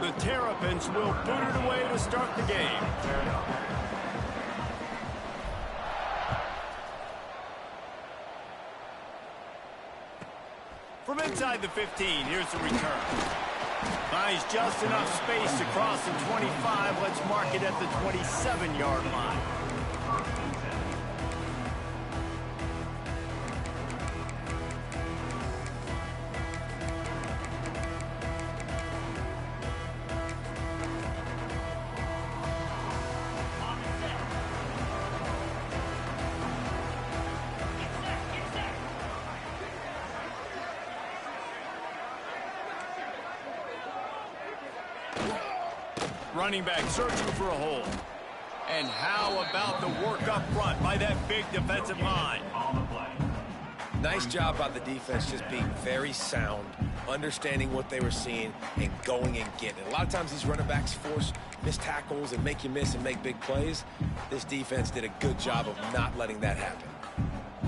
the Terrapins will boot it away to start the game. From inside the 15, here's the return. Finds just enough space to cross the 25. Let's mark it at the 27-yard line. Running back searching for a hole. And how about the work up front by that big defensive line? Nice job by the defense, just being very sound, understanding what they were seeing, and going and getting it. A lot of times these running backs force missed tackles and make you miss and make big plays. This defense did a good job of not letting that happen.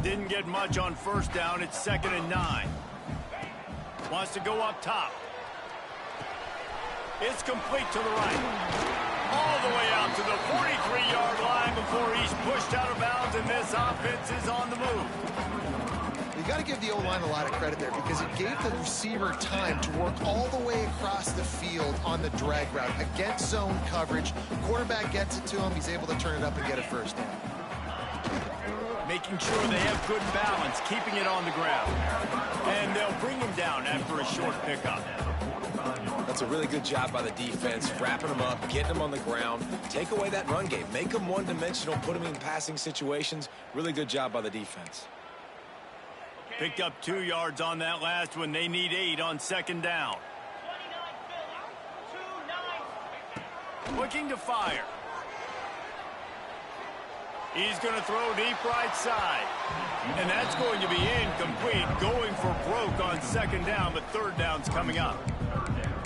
Didn't get much on first down. It's 2nd and 9. Wants to go up top. It's complete to the right. All the way out to the 43-yard line before he's pushed out of bounds, and this offense is on the move. You got to give the O-line a lot of credit there because it gave the receiver time to work all the way across the field on the drag route against zone coverage. Quarterback gets it to him. He's able to turn it up and get a first down. Making sure they have good balance, keeping it on the ground. And they'll bring him down after a short pickup. That's a really good job by the defense, wrapping them up, getting them on the ground, take away that run game, make them one-dimensional, put them in passing situations. Really good job by the defense. Picked up 2 yards on that last one. They need 8 on 2nd down. Looking to fire. He's going to throw deep right side. And that's going to be incomplete, going for broke on 2nd down, but 3rd down's coming up.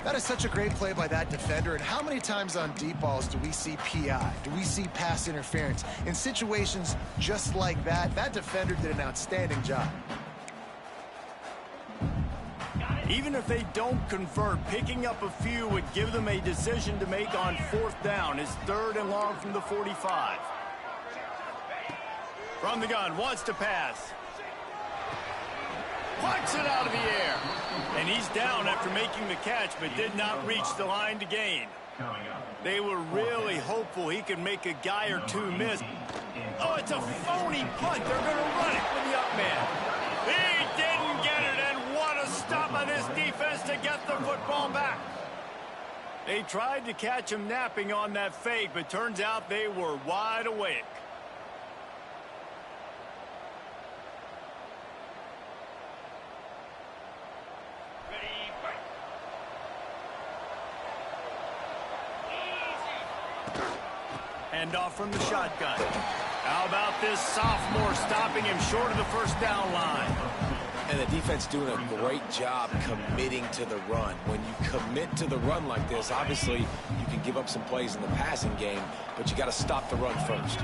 That is such a great play by that defender. And how many times on deep balls do we see PI? Do we see pass interference? In situations just like that, that defender did an outstanding job. Even if they don't convert, picking up a few would give them a decision to make on 4th down. It's 3rd and long from the 45. From the gun, wants to pass. Plucks it out of the air. And he's down after making the catch, but did not reach the line to gain. They were really hopeful he could make a guy or two miss. Oh, it's a phony punt. They're going to run it with the up man. He didn't get it, and what a stop by this defense to get the football back. They tried to catch him napping on that fake, but turns out they were wide awake. Hand off from the shotgun. How about this sophomore stopping him short of the 1st down line? And the defense doing a great job committing to the run. When you commit to the run like this, obviously you can give up some plays in the passing game, but you got to stop the run first.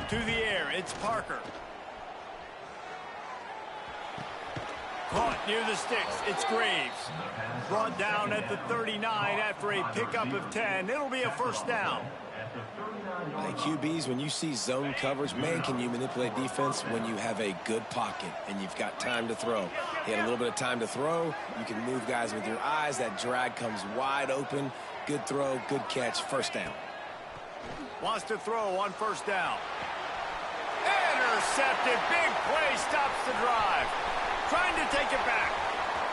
To the air, it's Parker. Caught near the sticks, it's Graves. Brought down at the 39 after a pickup of 10. It'll be a 1st down. Hey, QBs, when you see zone coverage, man, can you manipulate defense when you have a good pocket and you've got time to throw. He had a little bit of time to throw. You can move guys with your eyes. That drag comes wide open. Good throw, good catch, 1st down. Wants to throw on 1st down. Intercepted. Big play stops the drive. Trying to take it back.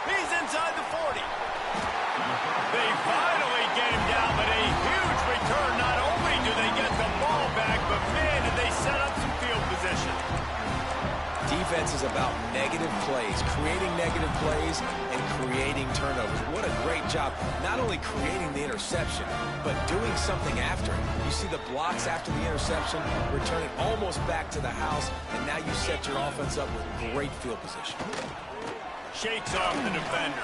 He's inside the 40. They finally get him down, but a huge return. Not only do they get the ball back, but man, did they set up some field position. Defense is about negative plays, creating negative plays and creating turnovers. What a great job, not only creating the interception, but doing something after it. You see the blocks after the interception, return it almost back to the house, and now you set your offense up with great field position. Shakes off the defender.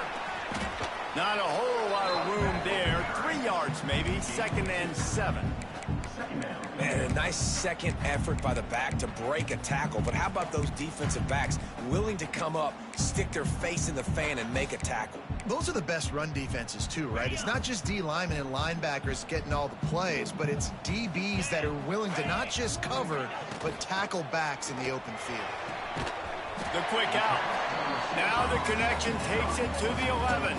Not a whole lot of room there. 3 yards maybe, 2nd and 7. Man, a nice second effort by the back to break a tackle. But how about those defensive backs willing to come up, stick their face in the fan, and make a tackle? Those are the best run defenses too, right? It's not just D linemen and linebackers getting all the plays, but it's DBs that are willing to not just cover, but tackle backs in the open field. The quick out. Now the connection takes it to the 11.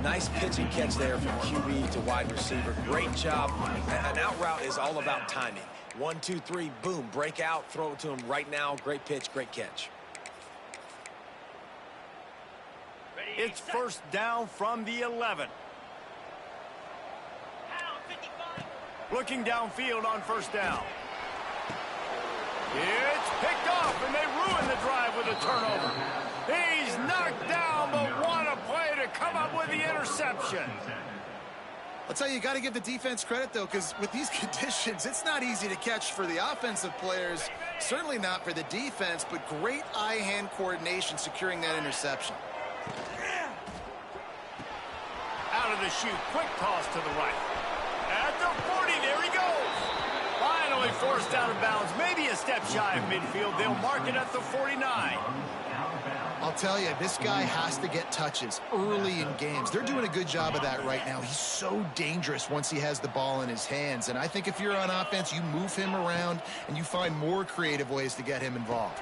Nice pitch and catch there from QB to wide receiver. Great job. An out route is all about timing. 1, 2, 3, boom, break out, throw it to him right now. Great pitch, great catch. It's first down from the 11. Looking downfield on first down. It's picked off, and they ruin the drive with a turnover. He's knocked down, but what a play to come up with the interception. I'll tell you, you got to give the defense credit, though, because with these conditions, it's not easy to catch for the offensive players, certainly not for the defense, but great eye-hand coordination securing that interception. Out of the chute, quick toss to the right. At the 40, there he goes. Finally forced out of bounds, maybe a step shy of midfield. They'll mark it at the 49. I'll tell you, this guy has to get touches early in games. They're doing a good job of that right now. He's so dangerous once he has the ball in his hands. And I think if you're on offense, you move him around and you find more creative ways to get him involved.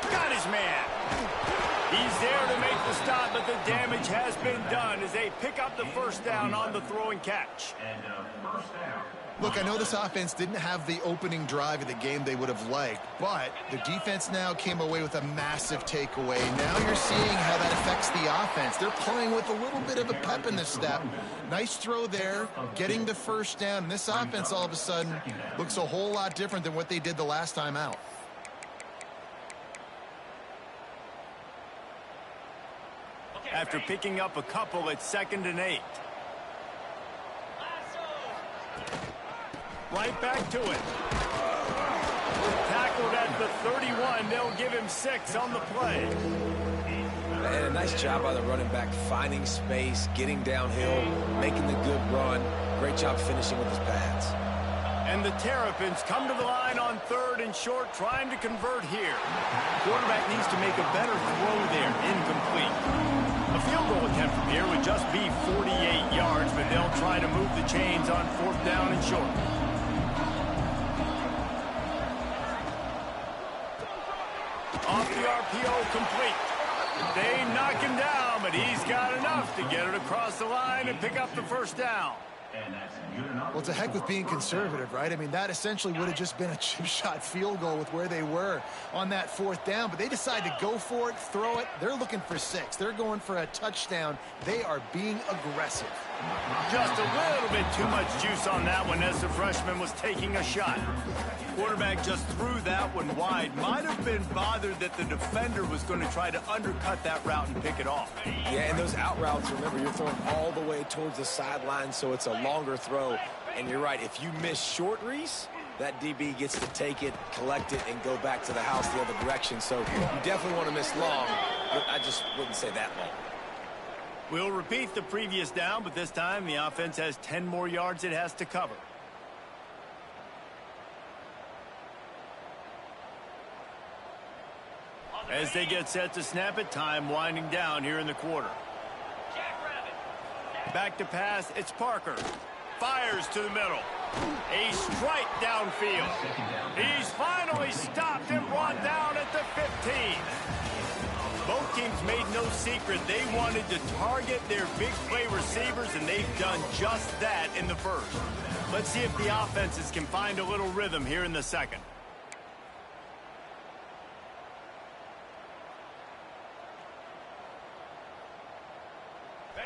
Got his man. He's there to make the stop, but the damage has been done as they pick up the first down on the throw and catch. Look, I know this offense didn't have the opening drive of the game they would have liked, but the defense now came away with a massive takeaway. Now you're seeing how that affects the offense. They're playing with a little bit of a pep in the step. Nice throw there, getting the first down. This offense all of a sudden looks a whole lot different than what they did the last time out. After picking up a couple, it's 2nd and 8. Right back to it. Tackled at the 31. They'll give him 6 on the play. And a nice job by the running back, finding space, getting downhill, making the good run. Great job finishing with his pads. And the Terrapins come to the line on 3rd and short, trying to convert here. Quarterback needs to make a better throw there. Incomplete. A field goal attempt from here would just be 48 yards, but they'll try to move the chains on 4th down and short. Off the RPO, complete. They knock him down, but he's got enough to get it across the line and pick up the first down. Well, to heck with being conservative, right? I mean, that essentially would have just been a chip shot field goal with where they were on that 4th down, but they decide to go for it, throw it. They're looking for 6. They're going for a touchdown. They are being aggressive. Just a little bit too much juice on that one as the freshman was taking a shot. Quarterback just threw that one wide. Might have been bothered that the defender was going to try to undercut that route and pick it off. Yeah, and those out routes, remember, you're throwing all the way towards the sideline, so it's a longer throw. And you're right, if you miss short, Reese, that DB gets to take it, collect it, and go back to the house the other direction. So you definitely want to miss long, but I just wouldn't say that long. We'll repeat the previous down, but this time the offense has 10 more yards it has to cover. As they get set to snap it, time winding down here in the quarter. Back to pass, it's Parker. Fires to the middle. A strike downfield. He's finally stopped and brought down at the 15. Both teams made no secret they wanted to target their big play receivers, and they've done just that in the first. Let's see if the offenses can find a little rhythm here in the second.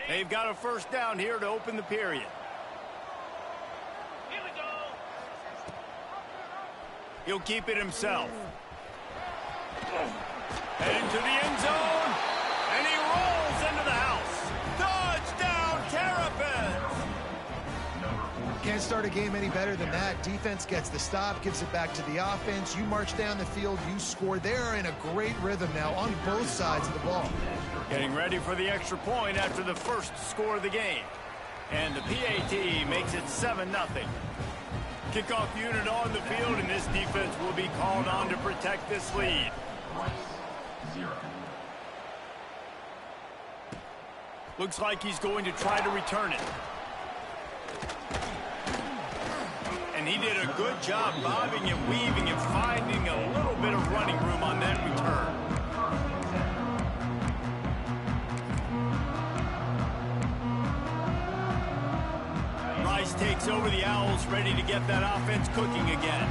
They've got a first down here to open the period. Here we go. He'll keep it himself. Heading to the end zone, and he rolls into the house. Touchdown, Terrapins! Can't start a game any better than that. Defense gets the stop, gives it back to the offense. You march down the field, you score. They're in a great rhythm now on both sides of the ball. Getting ready for the extra point after the first score of the game. And the PAT makes it 7-0. Kickoff unit on the field, and this defense will be called on to protect this lead. Looks like he's going to try to return it. And he did a good job bobbing and weaving and finding a little bit of running room on that return. Rice takes over the Owls, ready to get that offense cooking again.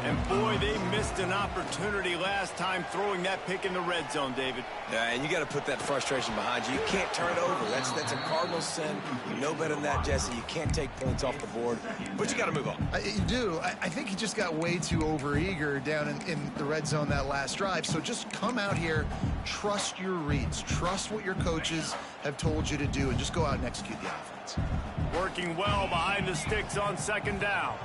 And boy, they missed an opportunity last time throwing that pick in the red zone, David. Yeah, and you got to put that frustration behind you. You can't turn it over. That's a cardinal sin. You know better than that, Jesse. You can't take points off the board, but you got to move on. You do. I think he just got way too overeager down in the red zone that last drive. So just come out here, trust your reads, trust what your coaches have told you to do, and just go out and execute the offense. Working well behind the sticks on second down.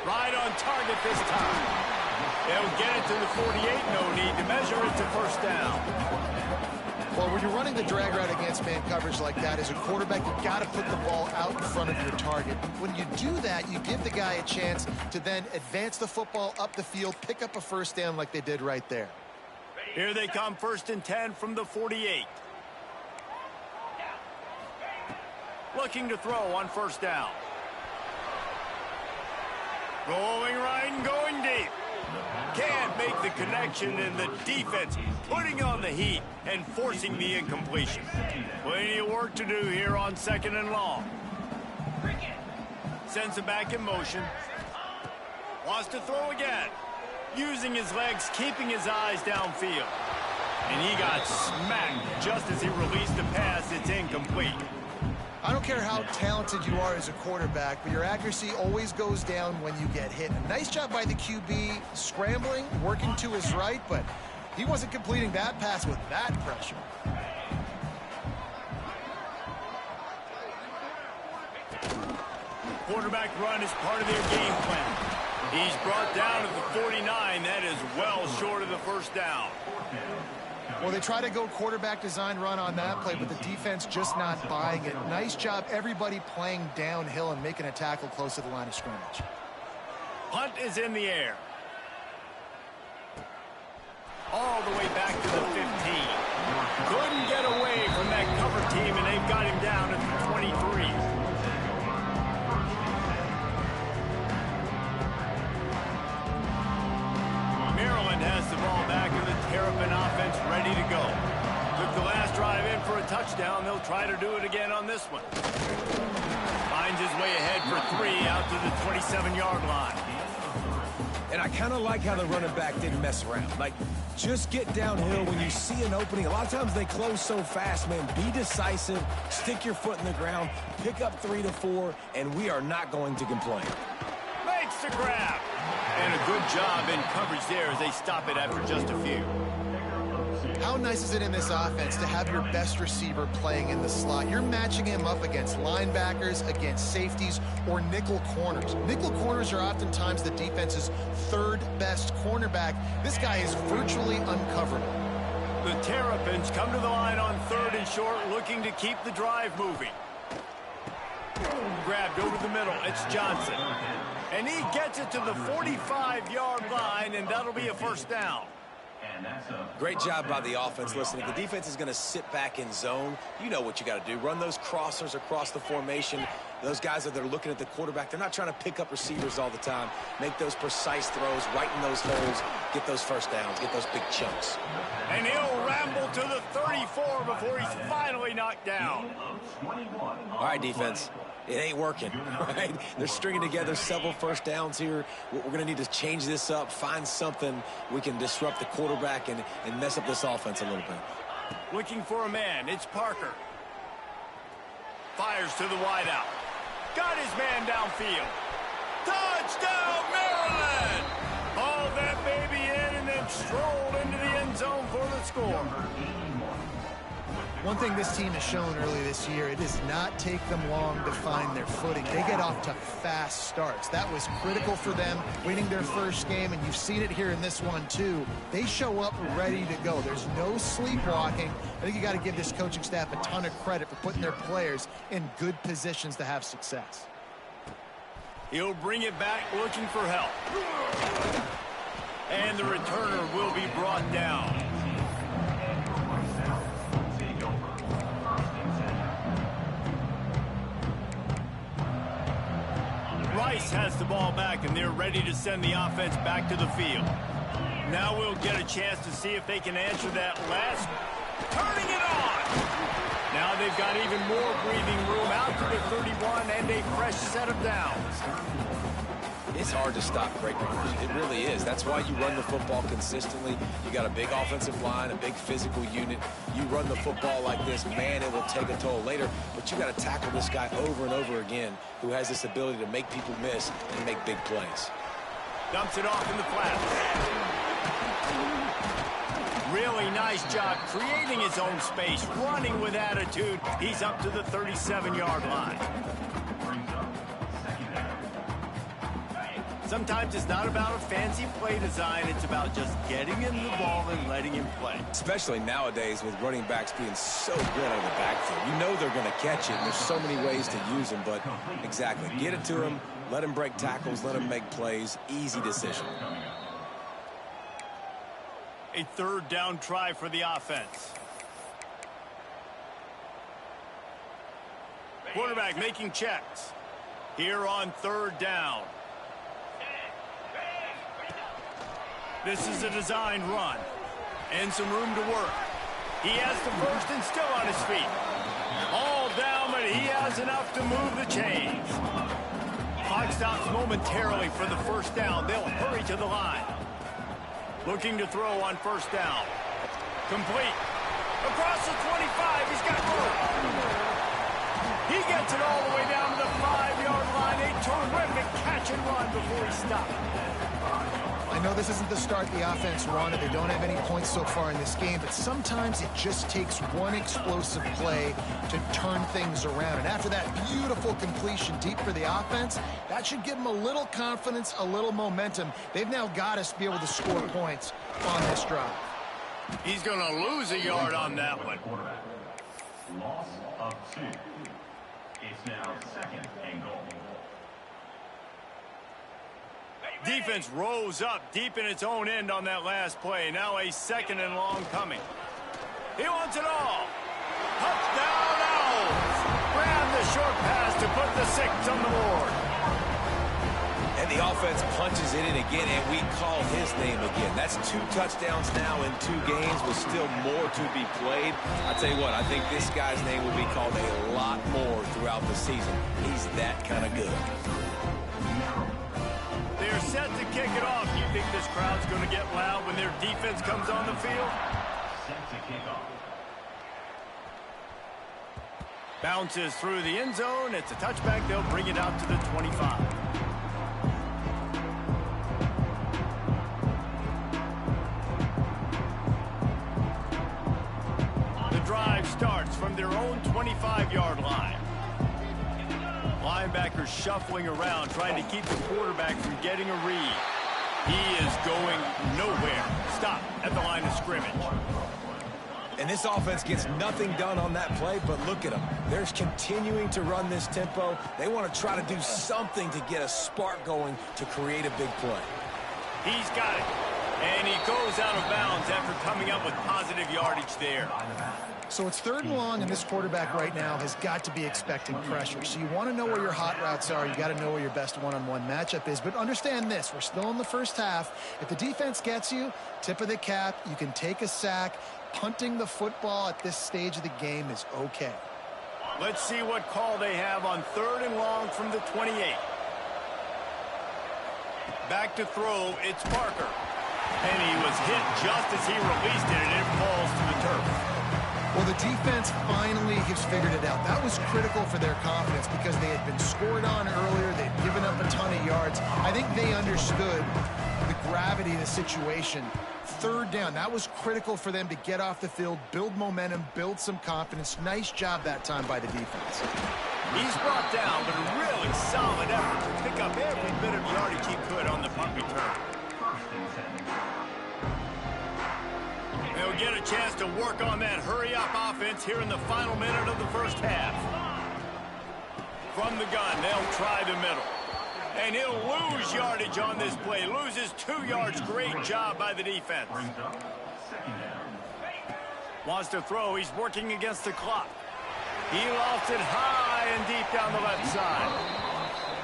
Right on target this time. They'll get it to the 48. No need to measure it to first down. Well, when you're running the drag route against man coverage like that, as a quarterback, you've got to put the ball out in front of your target. When you do that, you give the guy a chance to then advance the football up the field, pick up a first down like they did right there. Here they come, 1st and 10 from the 48. Looking to throw on first down. Rolling right and going deep. Can't make the connection, and the defense putting on the heat and forcing the incompletion. Plenty of work to do here on 2nd and long. Sends it back in motion. Wants to throw again. Using his legs, keeping his eyes downfield. And he got smacked just as he released the pass. It's incomplete. I don't care how talented you are as a quarterback, but your accuracy always goes down when you get hit. A nice job by the QB scrambling, working to his right, but he wasn't completing that pass with that pressure. Quarterback run is part of their game plan. He's brought down at the 49. That is well short of the first down. Well, they try to go quarterback design run on that play, but the defense just not buying it. Nice job, everybody playing downhill and making a tackle close to the line of scrimmage. Punt is in the air. All the way back to the 15. Couldn't get away from that cover team, and they've got him down at the 23. Maryland has the ball back, and the Terrapin offense ready to go. Took the last drive in for a touchdown. They'll try to do it again on this one. Finds his way ahead for 3 out to the 27-yard line. And I kind of like how the running back didn't mess around. Like, just get downhill when you see an opening. A lot of times they close so fast, man. Be decisive, stick your foot in the ground, pick up 3 to 4, and we are not going to complain. Makes the grab. And a good job in coverage there as they stop it after just a few. How nice is it in this offense to have your best receiver playing in the slot? You're matching him up against linebackers, against safeties, or nickel corners. Nickel corners are oftentimes the defense's 3rd best cornerback. This guy is virtually uncoverable. The Terrapins come to the line on 3rd and short, looking to keep the drive moving. Grabbed over the middle. It's Johnson. And he gets it to the 45-yard line, and that'll be a first down. Great job by the offense. Listen, if the defense is going to sit back in zone, you know what you got to do. Run those crossers across the formation. Those guys that are looking at the quarterback, they're not trying to pick up receivers all the time. Make those precise throws, right in those holes, get those first downs, get those big chunks. And he'll ramble to the 34 before he's finally knocked down. All right, defense. It ain't working, right? They're stringing together several first downs here. We're going to need to change this up, find something we can disrupt the quarterback and mess up this offense a little bit. Looking for a man. It's Parker. Fires to the wideout. Got his man downfield. Touchdown, Maryland! Hauled that baby in and then strolled into the end zone for the score. One thing this team has shown early this year, it does not take them long to find their footing. They get off to fast starts. That was critical for them winning their first game, and you've seen it here in this one too. They show up ready to go. There's no sleepwalking. I think you got to give this coaching staff a ton of credit for putting their players in good positions to have success. He'll bring it back looking for help. And the returner will be brought down. Rice has the ball back, and they're ready to send the offense back to the field. Now we'll get a chance to see if they can answer that last. Turning it on! Now they've got even more breathing room out to the 31 and a fresh set of downs. It's hard to stop great runners. It really is. That's why you run the football consistently. You got a big offensive line, a big physical unit. You run the football like this, man, it will take a toll later. But you got to tackle this guy over and over again who has this ability to make people miss and make big plays. Dumps it off in the flat. Really nice job creating his own space, running with attitude. He's up to the 37-yard line. Sometimes it's not about a fancy play design. It's about just getting him the ball and letting him play. Especially nowadays with running backs being so good out of the backfield. You know they're going to catch it, and there's so many ways to use them. But exactly, get it to him, let him break tackles, let him make plays. Easy decision. A third down try for the offense. Quarterback making checks. Here on third down. This is a designed run. And some room to work. He has the first and still on his feet. All down, but he has enough to move the chains. Clock stops momentarily for the first down. They'll hurry to the line. Looking to throw on first down. Complete. Across the 25. He's got room. He gets it all the way down to the 5-yard line. A terrific catch and run before he stopped. I know this isn't the start the offense wanted. They don't have any points so far in this game, but sometimes it just takes one explosive play to turn things around. And after that beautiful completion deep for the offense, that should give them a little confidence, a little momentum. They've now got us to be able to score points on this drive. He's going to lose a yard on that one. Loss of 2. It's now second and goal. Defense rose up deep in its own end on that last play. Now a second and long coming. He wants it all. Touchdown Owls. Grab the short pass to put the 6 on the board. And the offense punches it in again, and we call his name again. That's 2 touchdowns now in 2 games with still more to be played. I tell you what, I think this guy's name will be called a lot more throughout the season. He's that kind of good. They're set to kick it off. You think this crowd's going to get loud when their defense comes on the field? Set to kick off. Bounces through the end zone. It's a touchback. They'll bring it out to the 25. The drive starts from their own 25-yard line. Linebackers shuffling around, trying to keep the quarterback from getting a read. He is going nowhere. Stop at the line of scrimmage. And this offense gets nothing done on that play, but look at them. They're continuing to run this tempo. They want to try to do something to get a spark going to create a big play. He's got it. And he goes out of bounds after coming up with positive yardage there. So it's 3rd and long, and this quarterback right now has got to be expecting pressure. So you want to know where your hot routes are. You got to know where your best one-on-one matchup is. But understand this, we're still in the first half. If the defense gets you, tip of the cap, you can take a sack. Punting the football at this stage of the game is okay. Let's see what call they have on 3rd and long from the 28. Back to throw, it's Parker. And he was hit just as he released it, and it falls to the turf. Well, the defense finally has figured it out. That was critical for their confidence because they had been scored on earlier. They'd given up a ton of yards. I think they understood the gravity of the situation. Third down, that was critical for them to get off the field, build momentum, build some confidence. Nice job that time by the defense. He's brought down, but a really solid effort to pick up every bit of yardage he could on the punt return. They'll get a chance to work on that hurry-up offense here in the final minute of the first half. From the gun, they'll try the middle. And he'll lose yardage on this play. Loses 2 yards. Great job by the defense. Wants to throw. He's working against the clock. He lofts it high and deep down the left side.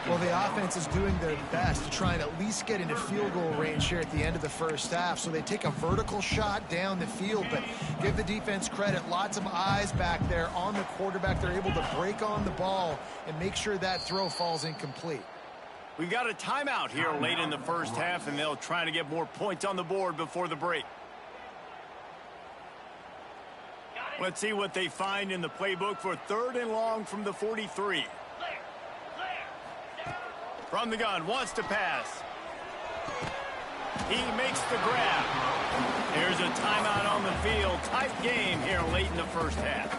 Well, the offense is doing their best to try and at least get into field goal range here at the end of the first half. So they take a vertical shot down the field, but give the defense credit. Lots of eyes back there on the quarterback. They're able to break on the ball and make sure that throw falls incomplete. We got a timeout here late in the first half, and they'll try to get more points on the board before the break. Let's see what they find in the playbook for 3rd and long from the 43. From the gun, wants to pass. He makes the grab. There's a timeout on the field. Tight game here late in the first half.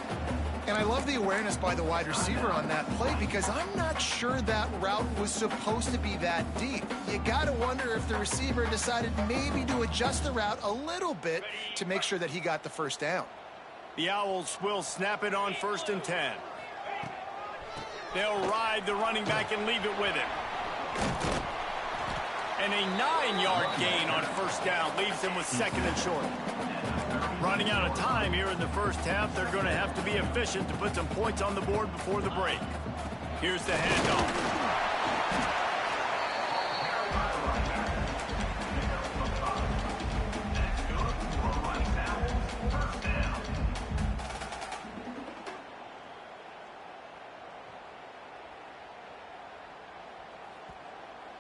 And I love the awareness by the wide receiver on that play because I'm not sure that route was supposed to be that deep. You got to wonder if the receiver decided maybe to adjust the route a little bit to make sure that he got the first down. The Owls will snap it on 1st and 10. They'll ride the running back and leave it with him. And a 9-yard gain on 1st down leaves him with 2nd and short. Running out of time here in the first half, they're going to have to be efficient to put some points on the board before the break. Here's the handoff.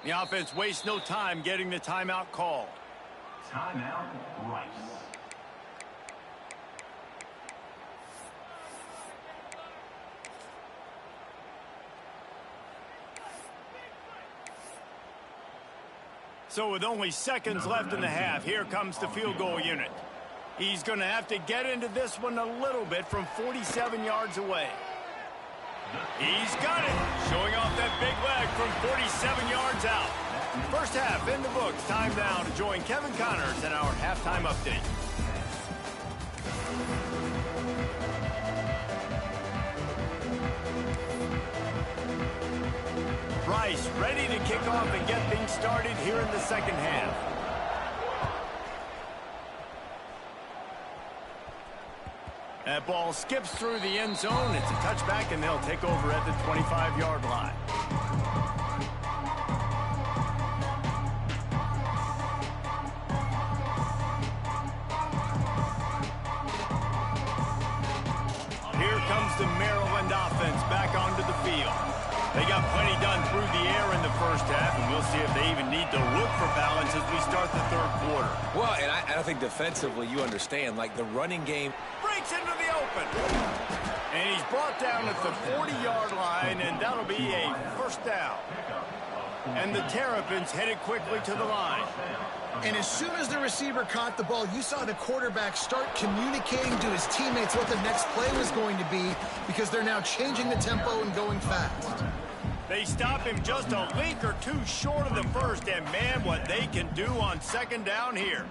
The offense wastes no time getting the timeout call. Timeout, Rice. So with only seconds left in the half, here comes the field goal unit. He's going to have to get into this one a little bit from 47 yards away. He's got it, showing off that big leg from 47 yards out. First half in the books. Time now to join Kevin Connors in our halftime update. Rice ready to kick off and get things started here in the second half. That ball skips through the end zone. It's a touchback, and they'll take over at the 25-yard line. Here comes the Maryland offense back onto the field. They got plenty done through the air in the first half, and we'll see if they even need to look for balance as we start the third quarter. Well, and I think defensively you understand, like the running game. Breaks into the open. And he's brought down at the 40-yard line, and that'll be a first down. And the Terrapins headed quickly to the line. And as soon as the receiver caught the ball, you saw the quarterback start communicating to his teammates what the next play was going to be because they're now changing the tempo and going fast. They stop him just a link or two short of the first, and man, what they can do on second down here.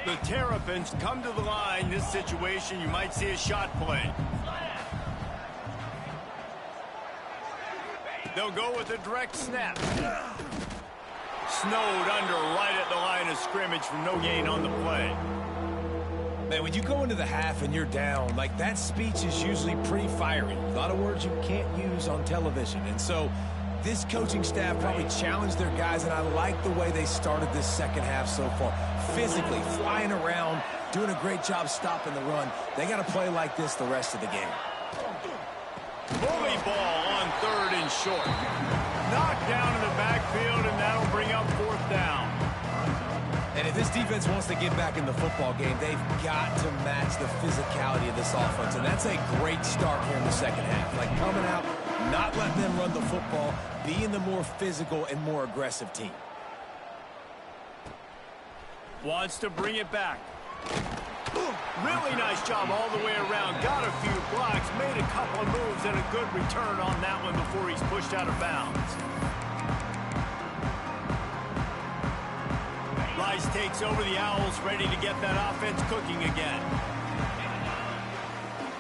The Terrapins come to the line. This situation, you might see a shot play. They'll go with a direct snap. Snowed under right at the line of scrimmage from no gain on the play. Man, when you go into the half and you're down, like that speech is usually pretty fiery. A lot of words you can't use on television. And so this coaching staff probably challenged their guys, and I like the way they started this second half so far. Physically, flying around, doing a great job stopping the run. They got to play like this the rest of the game. Bully ball on 3rd and short. Knocked down in the backfield, and that'll bring up 4th down. And if this defense wants to get back in the football game, they've got to match the physicality of this offense. And that's a great start here in the second half. Like coming out, not letting them run the football, being the more physical and more aggressive team. Wants to bring it back. Really nice job all the way around. Got a few blocks, made a couple of moves, and a good return on that one before he's pushed out of bounds. Rice takes over the Owls, ready to get that offense cooking again.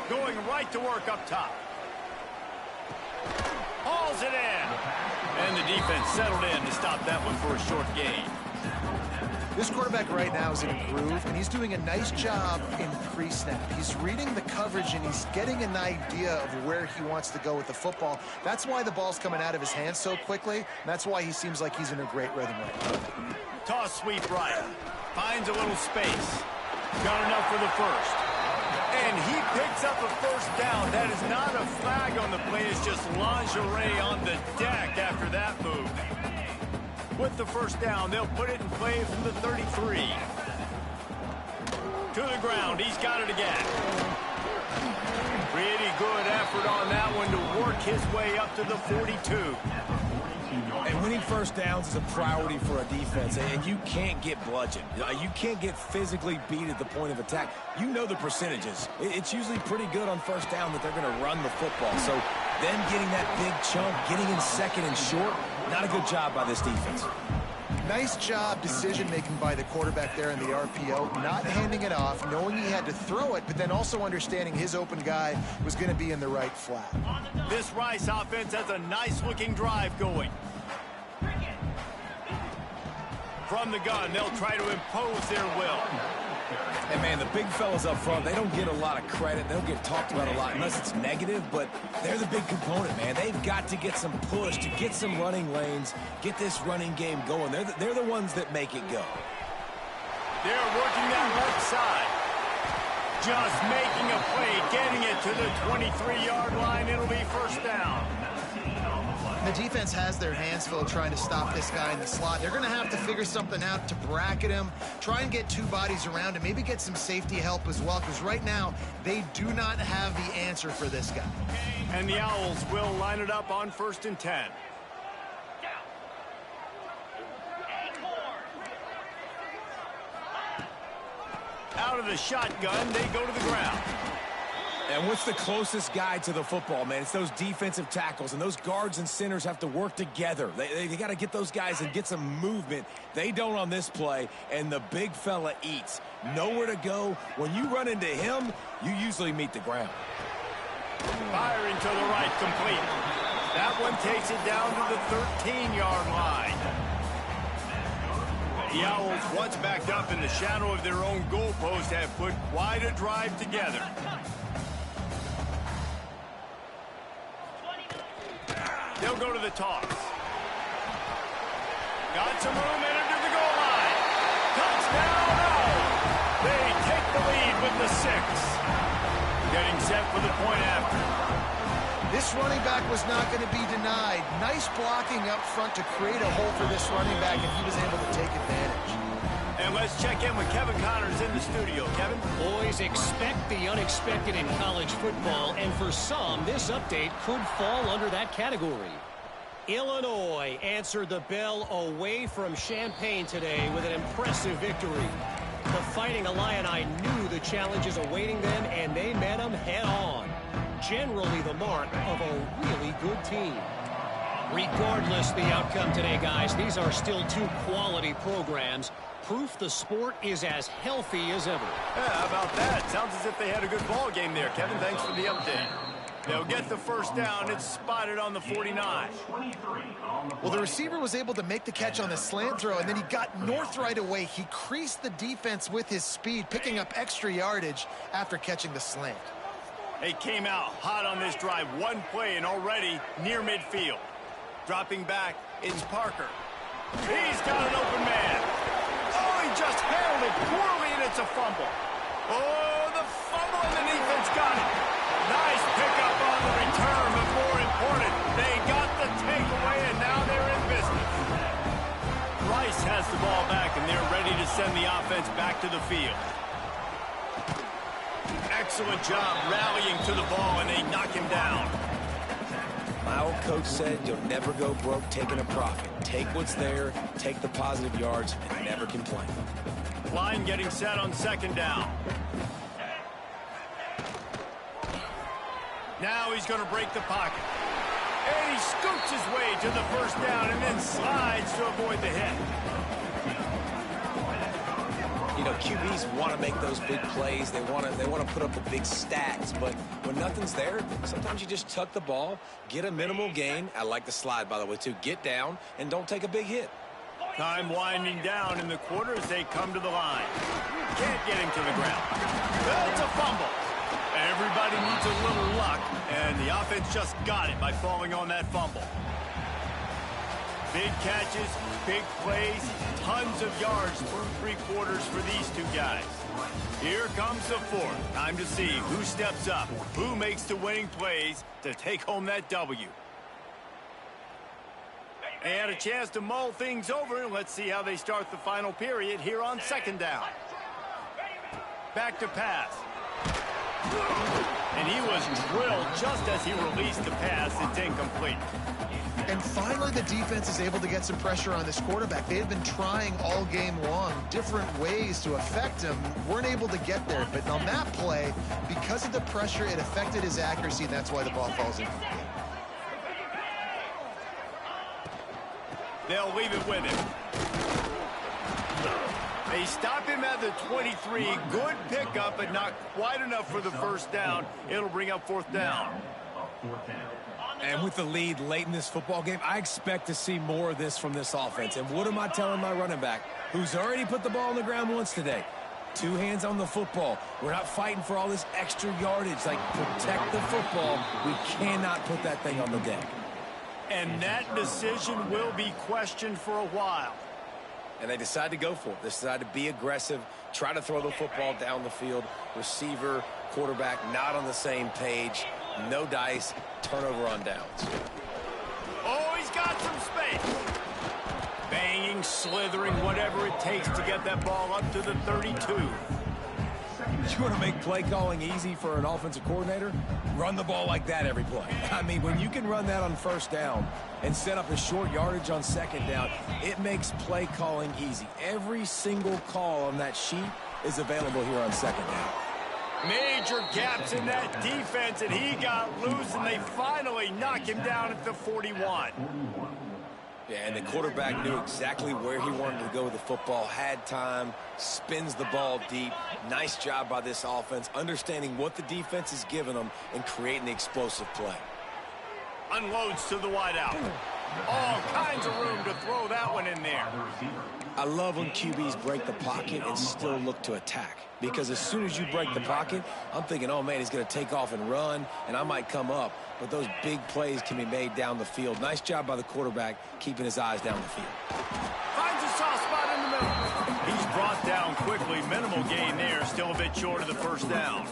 Going right to work up top. Hauls it in. And the defense settled in to stop that one for a short gain. This quarterback right now is in a groove, and he's doing a nice job in pre-snap. He's reading the coverage, and he's getting an idea of where he wants to go with the football. That's why the ball's coming out of his hands so quickly, and that's why he seems like he's in a great rhythm right now. Toss sweep right. Finds a little space. Got enough for the first. And he picks up a first down. That is not a flag on the play. It's just lingerie on the deck after that move. With the first down, they'll put it in play from the 33. To the ground. He's got it again. Pretty good effort on that one to work his way up to the 42. And winning first downs is a priority for a defense, and you can't get bludgeoned. You can't get physically beat at the point of attack. You know the percentages. It's usually pretty good on first down that they're going to run the football. So them getting that big chunk, getting in second and short, not a good job by this defense. Nice job decision-making by the quarterback there in the RPO, not handing it off, knowing he had to throw it, but then also understanding his open guy was going to be in the right flat. This Rice offense has a nice-looking drive going. From the gun, they'll try to impose their will. And, man, the big fellas up front, they don't get a lot of credit. They don't get talked about a lot unless it's negative, but they're the big component, man. They've got to get some push, to get some running lanes, get this running game going. They're the ones that make it go. They're working that left side. Just making a play, getting it to the 23-yard line. It'll be first down. The defense has their hands full trying to stop this guy in the slot. They're going to have to figure something out to bracket him, try and get two bodies around him, maybe get some safety help as well, because right now they do not have the answer for this guy. And the Owls will line it up on 1st and 10. Out of the shotgun, they go to the ground. And what's the closest guy to the football, man? It's those defensive tackles, and those guards and centers have to work together. They got to get those guys and get some movement. They don't on this play, and the big fella eats. Nowhere to go. When you run into him, you usually meet the ground. Firing to the right, complete. That one takes it down to the 13-yard line. The Owls, once backed up in the shadow of their own goalpost, have put quite a drive together. They'll go to the toss. Got some room in under the goal line. Touchdown! No! They take the lead with the 6. Getting set for the point after. This running back was not going to be denied. Nice blocking up front to create a hole for this running back, and he was able to take advantage. And let's check in with Kevin Connors in the studio. Kevin? Boys, expect the unexpected in college football, and for some, this update could fall under that category. Illinois answered the bell away from Champaign today with an impressive victory. The Fighting Illini knew the challenges awaiting them, and they met them head-on. Generally the mark of a really good team. Regardless the outcome today, guys, these are still two quality programs. Proof the sport is as healthy as ever. Yeah, how about that? Sounds as if they had a good ball game there, Kevin. Thanks for the update. They'll get the first down. It's spotted on the 49. Well, the receiver was able to make the catch on the slant throw, and then he got north right away. He creased the defense with his speed, picking up extra yardage after catching the slant. They came out hot on this drive. One play and already near midfield. Dropping back, it's Parker. He's got an open man. Oh, he just handled it poorly, and it's a fumble. Oh, the fumble, and the defense got it. Nice pickup on the return, but more important, they got the takeaway, and now they're in business. Rice has the ball back, and they're ready to send the offense back to the field. Excellent job rallying to the ball, and they knock him down. My old coach said you'll never go broke taking a profit. Take what's there, take the positive yards, and never complain. Line getting set on second down. Now he's going to break the pocket. And he scoots his way to the first down and then slides to avoid the hit. You know, QBs want to make those big plays. They want to put up the big stats. But when nothing's there, sometimes you just tuck the ball, get a minimal gain. I like the slide, by the way, too. Get down and don't take a big hit. Time winding down in the quarter as they come to the line. Can't get him to the ground. Well, it's a fumble. Everybody needs a little luck, and the offense just got it by falling on that fumble. Big catches, big plays, tons of yards through three quarters for these two guys. Here comes the fourth. Time to see who steps up, who makes the winning plays to take home that W. They had a chance to mull things over. Let's see how they start the final period here on second down. Back to pass. And he was drilled just as he released the pass. It's incomplete. And finally, the defense is able to get some pressure on this quarterback. They had been trying all game long different ways to affect him. Weren't able to get there. But on that play, because of the pressure, it affected his accuracy, and that's why the ball falls incomplete. They'll leave it with him. They stop him at the 23. Good pickup, but not quite enough for the first down. It'll bring up fourth down. And with the lead late in this football game, I expect to see more of this from this offense. And what am I telling my running back, who's already put the ball on the ground once today? 2 hands on the football. We're not fighting for all this extra yardage. Like, protect the football. We cannot put that thing on the deck. And that decision will be questioned for a while. And they decide to go for it. They decide to be aggressive, try to throw the football down the field. Receiver, quarterback, not on the same page. No dice, turnover on downs. Oh, he's got some space. Banging, slithering, whatever it takes to get that ball up to the 32. You want to make play calling easy for an offensive coordinator? Run the ball like that every play. I mean, when you can run that on first down and set up a short yardage on second down, it makes play calling easy. Every single call on that sheet is available here on second down. Major gaps in that defense, and he got loose, and they finally knock him down at the 41. Yeah, and the quarterback knew exactly where he wanted to go with the football, had time, spins the ball deep. Nice job by this offense, understanding what the defense is giving them and creating the explosive play. Unloads to the wideout. All kinds of room to throw that one in there. I love when QBs break the pocket and still look to attack. Because as soon as you break the pocket, I'm thinking, oh, man, he's going to take off and run, and I might come up. But those big plays can be made down the field. Nice job by the quarterback keeping his eyes down the field. Finds a soft spot in the middle. He's brought down quickly. Minimal gain there. Still a bit short of the first down.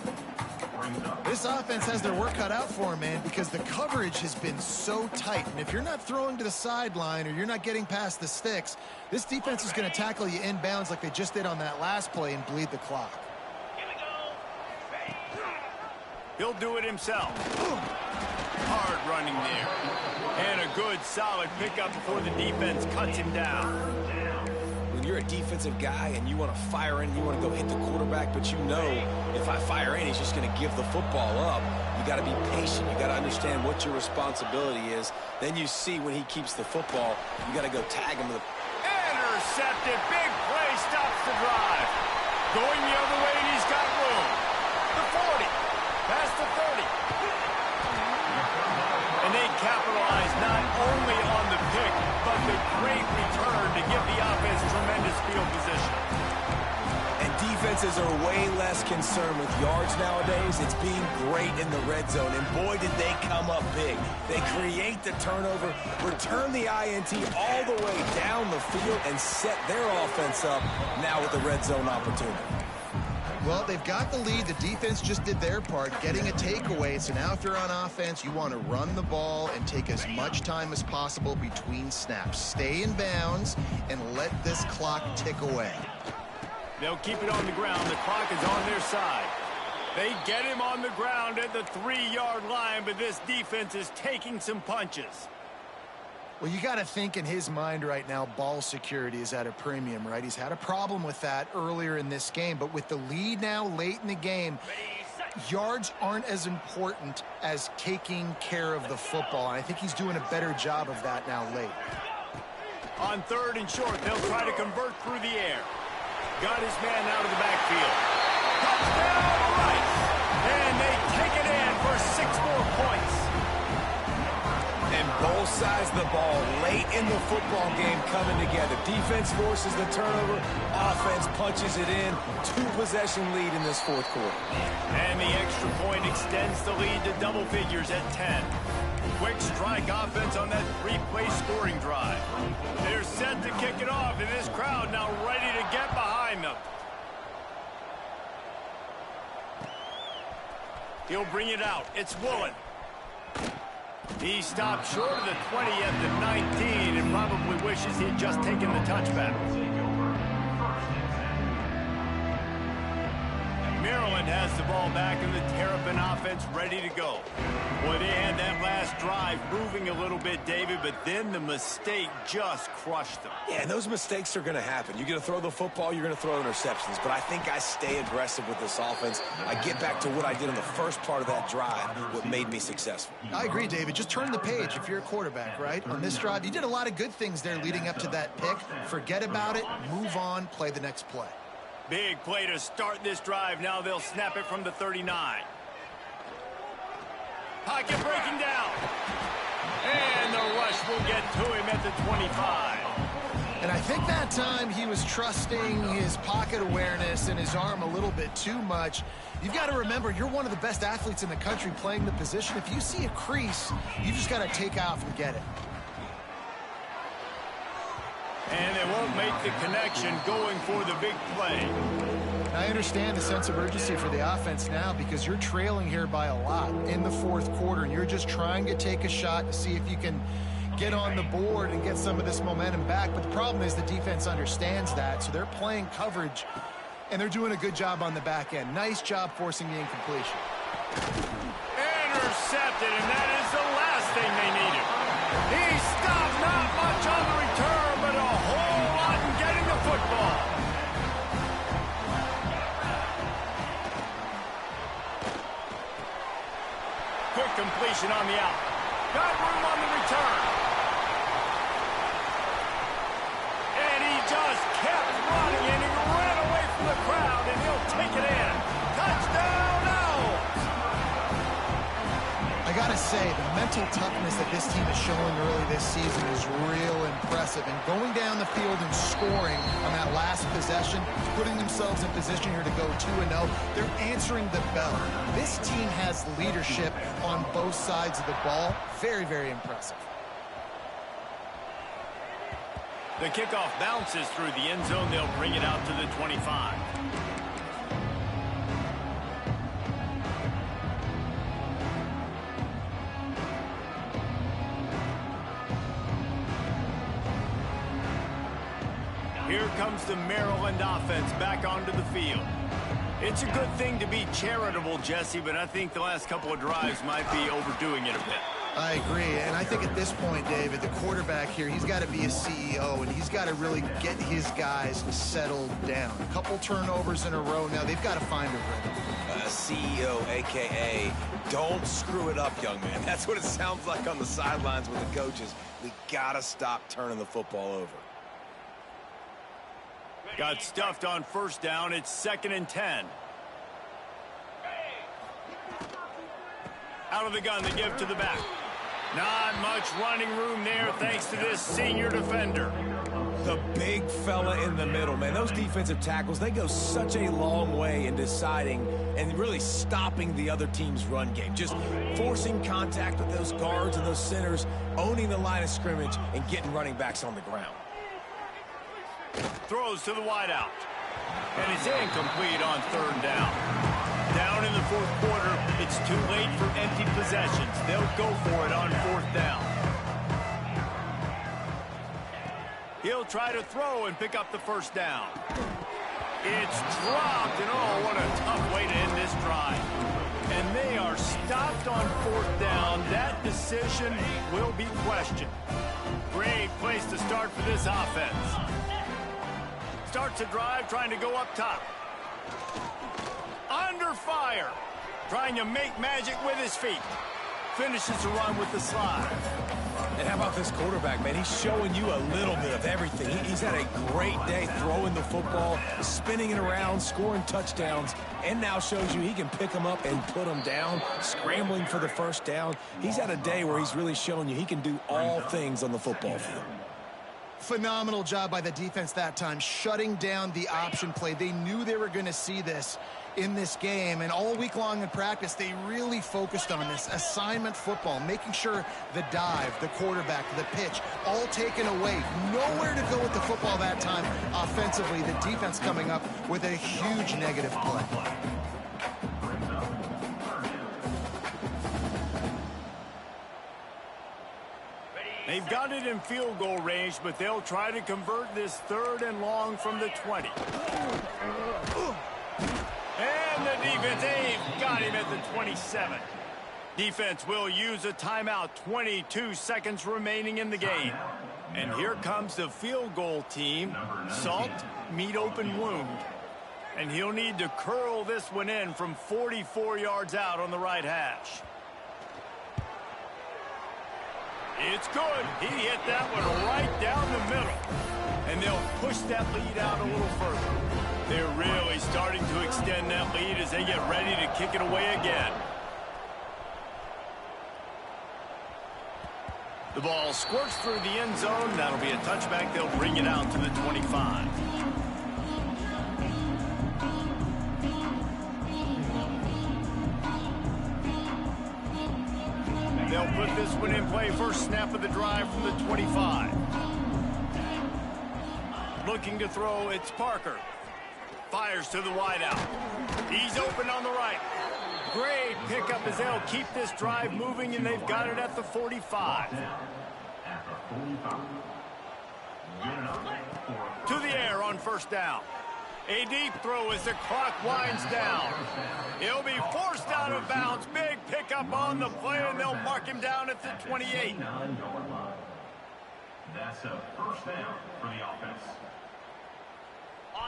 This offense has their work cut out for him, man, because the coverage has been so tight. And if you're not throwing to the sideline or you're not getting past the sticks, this defense is going to tackle you inbounds like they just did on that last play and bleed the clock. He'll do it himself. Hard running there. And a good, solid pickup before the defense cuts him down. When you're a defensive guy and you want to fire in, you want to go hit the quarterback, but you know if I fire in, he's just going to give the football up. You got to be patient. You got to understand what your responsibility is. Then you see when he keeps the football, you got to go tag him with a... Intercepted. Big play stops the drive. Going the other way, and he's got room. The 40. Past the 30. And they capitalize not only on the pick, but the great return to give the offense tremendous field position. And defenses are way less concerned with yards nowadays. It's being great in the red zone. And boy, did they come up big. They create the turnover, return the INT all the way down the field, and set their offense up now with the red zone opportunity. Well, they've got the lead. The defense just did their part, getting a takeaway. So now if you're on offense, you want to run the ball and take as much time as possible between snaps. Stay in bounds and let this clock tick away. They'll keep it on the ground. The clock is on their side. They get him on the ground at the 3-yard line, but this defense is taking some punches. Well, you got to think in his mind right now, ball security is at a premium, right? He's had a problem with that earlier in this game, but with the lead now late in the game, yards aren't as important as taking care of the football. And I think he's doing a better job of that now late. On 3rd and short, they'll try to convert through the air. Got his man out of the backfield. Touchdown, Rice! And they take it in for 6 more points. And both sides of the ball late in the football game coming together. Defense forces the turnover. Offense punches it in. 2-possession lead in this 4th quarter. And the extra point extends the lead to double figures at 10. Quick strike offense on that 3-play scoring drive. They're set to kick it off, and this crowd now ready to get behind them. He'll bring it out. It's Woolen. He stopped short of the 20 at the 19 and probably wishes he'd just taken the touchback. Maryland has the ball back and the Terrapin offense ready to go. Boy, they had that last drive moving a little bit, David, but then the mistake just crushed them. Yeah, and those mistakes are going to happen. You're going to throw the football, you're going to throw interceptions, but I think I stay aggressive with this offense. I get back to what I did in the first part of that drive, what made me successful. I agree, David. Just turn the page if you're a quarterback, right? On this drive, you did a lot of good things there leading up to that pick. Forget about it, move on, play the next play. Big play to start this drive. Now they'll snap it from the 39. Pocket breaking down. And the rush will get to him at the 25. And I think that time he was trusting his pocket awareness and his arm a little bit too much. You've got to remember, you're one of the best athletes in the country playing the position. If you see a crease, you just got to take off and get it. And they won't make the connection going for the big play. I understand the sense of urgency for the offense now because you're trailing here by a lot in the 4th quarter, and you're just trying to take a shot to see if you can get on the board and get some of this momentum back. But the problem is the defense understands that, so they're playing coverage, and they're doing a good job on the back end. Nice job forcing the incompletion. Intercepted, and that is the last thing they needed. He stopped not much on the return, but a whole lot in getting the football. Quick completion on the out. Got room on the return. And he just kept running, and he ran away from the crowd, and he'll take it in. Touchdown, Owls! I got to say, the mental toughness that this team is showing early this season is real impressive. And going down the field and scoring on that last possession, putting themselves in position here to go 2-0, they're answering the bell. This team has leadership on both sides of the ball. Very, very impressive. The kickoff bounces through the end zone. They'll bring it out to the 25. Here comes the Maryland offense back onto the field. It's a good thing to be charitable, Jesse, but I think the last couple of drives might be overdoing it a bit. I agree, and I think at this point, David, the quarterback here, he's got to be a CEO, and he's got to really get his guys settled down. A couple turnovers in a row now. They've got to find a rhythm. CEO, a.k.a. don't screw it up, young man. That's what it sounds like on the sidelines with the coaches. We got to stop turning the football over. Got stuffed on 1st down. It's 2nd and 10. Out of the gun, they give to the back. Not much running room there thanks to this senior defender. The big fella in the middle, man. Those defensive tackles, they go such a long way in deciding and really stopping the other team's run game. Just forcing contact with those guards and those centers, owning the line of scrimmage, and getting running backs on the ground. Throws to the wideout. And it's incomplete on 3rd down. Down in the 4th quarter, it's too late for empty possessions. They'll go for it on 4th down. He'll try to throw and pick up the 1st down. It's dropped, and oh, what a tough way to end this drive. And they are are stopped on 4th down, that decision will be questioned. Great place to start for this offense. Starts a drive trying to go up top. Under fire. Trying to make magic with his feet. Finishes the run with the slide. And how about this quarterback, man? He's showing you a little bit of everything. He's had a great day throwing the football, spinning it around, scoring touchdowns, and now shows you he can pick them up and put them down, scrambling for the first down. He's had a day where he's really showing you he can do all things on the football field. Phenomenal job by the defense that time, shutting down the option play. They knew they were going to see this in this game, and all week long in practice, they really focused on this assignment football, making sure the dive, the quarterback, the pitch, all taken away. Nowhere to go with the football that time offensively. The defense coming up with a huge negative play. They've got it in field goal range, but they'll try to convert this 3rd and long from the 20. And the defense, they've got him at the 27. Defense will use a timeout. 22 seconds remaining in the game. And here comes the field goal team. Salt, meet open wound. And he'll need to curl this one in from 44 yards out on the right hash. It's good. He hit that one right down the middle. And they'll push that lead out a little further. They're really starting to extend that lead as they get ready to kick it away again. The ball squirts through the end zone. That'll be a touchback. They'll bring it out to the 25. They'll put this one in play. First snap of the drive from the 25. Looking to throw, it's Parker. Fires to the wideout. He's open on the right. Great pickup as they'll keep this drive moving, and they've got it at the 45. To the air on first down. A deep throw as the clock winds down. He'll be forced out of bounds. Big pickup on the play, and they'll mark him down at the 28. That's a first down for the offense.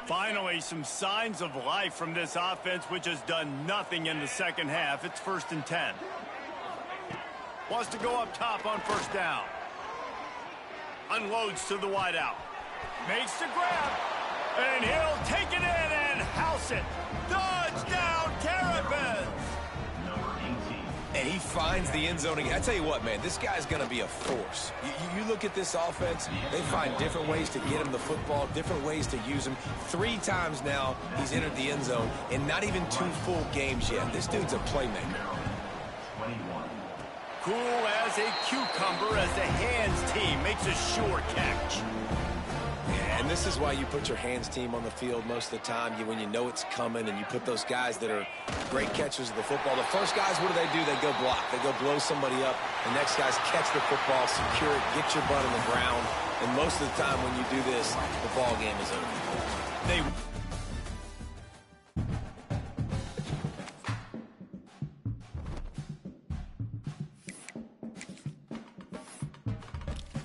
Finally, some signs of life from this offense, which has done nothing in the second half. It's 1st and 10. Wants to go up top on first down. Unloads to the wideout. Makes the grab. And he'll take it in and house it. Touchdown, Terrapins! And he finds the end zone again. I tell you what, man, this guy's going to be a force. You look at this offense, they find different ways to get him the football, different ways to use him. 3 times now he's entered the end zone, and not even 2 full games yet. This dude's a playmaker. Cool as a cucumber as the hands team makes a sure catch. And this is why you put your hands team on the field most of the time, when you know it's coming, and you put those guys that are great catchers of the football. The first guys, what do? They go block. They go blow somebody up. The next guys catch the football, secure it, get your butt on the ground. And most of the time when you do this, the ball game is over. They